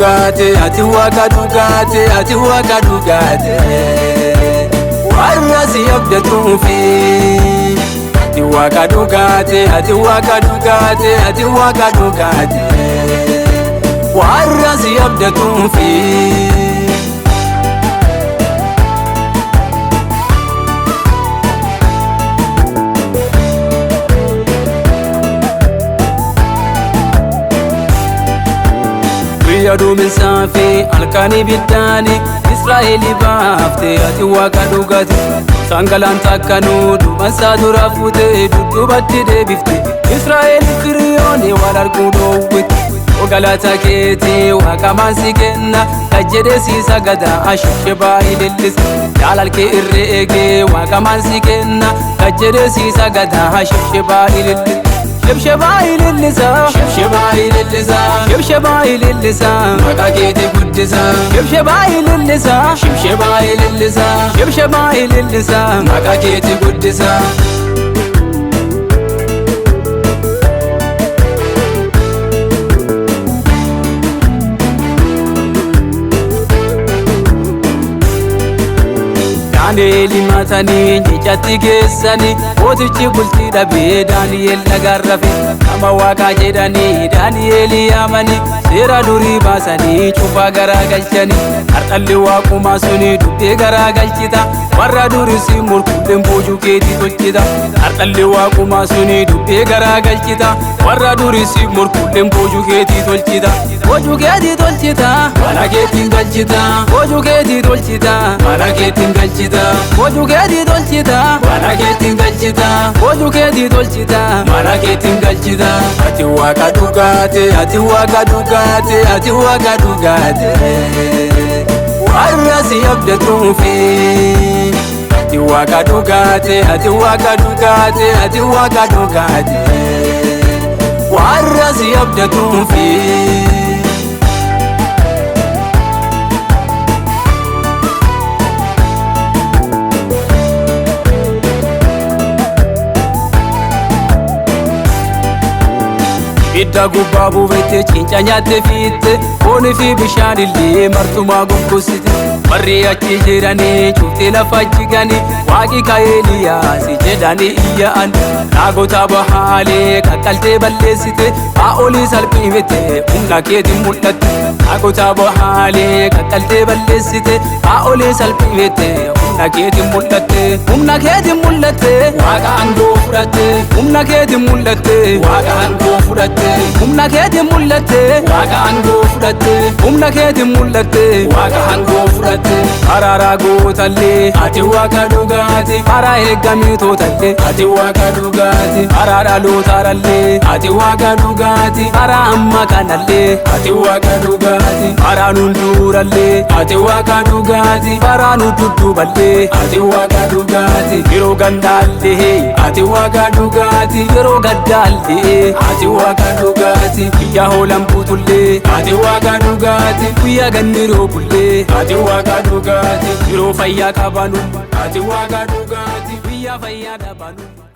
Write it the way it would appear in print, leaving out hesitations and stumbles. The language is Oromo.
dugate, ati waka dugate, ati waka dugate. Warra si abdatu fi. Ati waka dugate, ati waka dugate, ati waka dugate. Warra si abdatu fi. Yadu min safi alkani bidani Israeli bafte ati waka dugate sangalan takkanu dumansa durafute dudubatti debifte Israeli firiyoni wal argudowwit ogalata kete waka mansi kenna kajjede si sagada ashushe bailillis jalalke irreege waka mansi kenna kajjede si sagada ashushe bailillis شبشبايل اللسان شبشبايل اللسان شبشبايل اللسان مكاكيتي قدسان شبشبايل اللسان شبشبايل اللسان شبشبايل اللسان مكاكيتي قدسان Danieli matani jechatti geessani mootichi bultii dhabee Daani'el dhagarrafe nama waaqa jedhanii Daani'eli yaamani seera durii baasanii cufaa garaa galchani har'alli waaqumaa suni dubbii garaa galchita warra durisi morkulleen boojuu keetii tolchita har'alli waaqumaa suni dubbii garaa galchita warra durisi morkulleen boojuu keetii tolchita boojuu keetii tolchita mana keetiin galchita boojuu keetii tolchita mana keetiin galchita Boju keetii tolchita mana keetiin galchita boju keetii tolchita mana keetiin galchita ati waaqa dugate ati waaqa dugate ati waaqa dugate warra si abdatu fi ati waaqa dugate ati waaqa dugate ati waaqa dugate warra si abdatu fi Bidda gubbaa buufete cinca nyaatte fiitte foonii fi bishaan illee martumaa goggogsite warri achi jiranii cuftee lafa jiganii waaqi Eliyaas jedhanii iyya'an raagota bahaalee qaqqaltee balleessite haa'olii salphifte humna keetiin mul'atte raagota bahaalee qaqqaltee balleessite haa'olii salphifte humna keetiin mul'atte humna keetiin mul'atte waaqa aangoo fudhatte humna keetiin mul'atte waaqa aangoo fudhatte humna keetiin mul'atte waaqa aangoo fudhatte humna keetiin mul'atte waaqa aangoo fudhatte araaraa gootallee ati waaqa dhugaati araa eeggamitotallee ati waaqa dhugaati araa dhalootarallee ati waaqa dhugaati araa amma kanallee ati waaqa dhugaati araa nundurallee ati waaqa dhugaati araa nududduballee ati waaqa dhugaati yeroo gandaallee ati waaqa dhugaati yeroo gaddaallee ati waaqa dhugati guyyaa hoolaan buutullee ati waaqa dhugati guyyaa ganni roobullee ati waaqa dhugati yeroo fayyaa qabanu ati waaqa dhugati guyyaa fayyaa dhabanu.